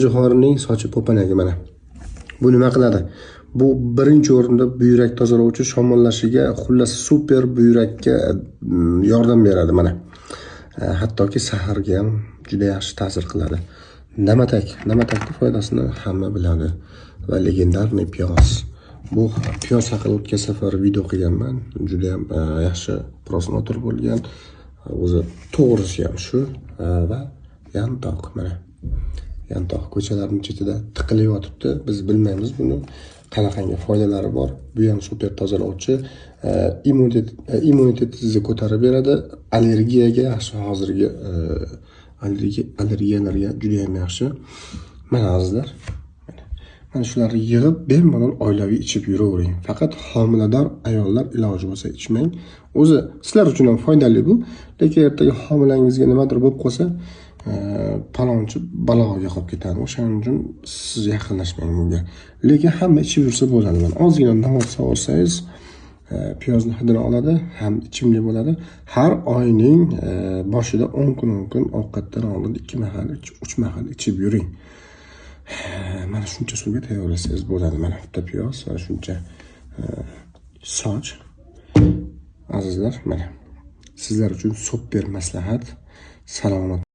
Jo'xorining sochi po'panagi mana. Bu nima qiladi? Bu birinchi o'rinda buyrak tozalovchi, shamollashiga, xullas super buyrakka yordam beradi mana. Hattoki saharga ham juda yaxshi ta'sir qiladi. Namatakning foydasini hamma biladi. Va legendarniy piyoz. Bu piyoz haqida o'tgan safar video qilganman. Juda ham yaxshi prosmotr bo'lgan. O'zi to'g'risi ham shu va yantoq mana. Yantoq ko'chalarning chetida tiqilib yotibdi. Biz bilmaymiz buni qanaqangi foydalari bor. Bu ham super tozalovchi, immunitetingizni ko'tarib beradi. Allergiyaga yaxshi, hozirgi allergiyalarga juda ham yaxshi. Mana azizlar. Mana shularni yig'ib bemalol oilaviy ichib yuravering. Faqat homilador ayollar iloji bo'lsa ichmang. O'zi sizlar uchun ham foydali bu, lekin ertaga homilangizga nimadir bo'lib qolsa, palonchi baloga qolib ketadi. O'shaning uchun siz yaqinlashmang bunga. Lekin hamma ichib yursa bo'ladi. Mana ozgina navot solsangiz, piyozni hidini oladi, ham ichimli bo'ladi. Har oyning boshida 10 kun ovqatdan oldin 2 mahal, 3 mahal ichib yuring. Mana shuncha suvga tayyorlasangiz bo'ladi. Mana bitta piyoz va shuncha soch. Azizlar, mana sizlar uchun super maslahat. Salomat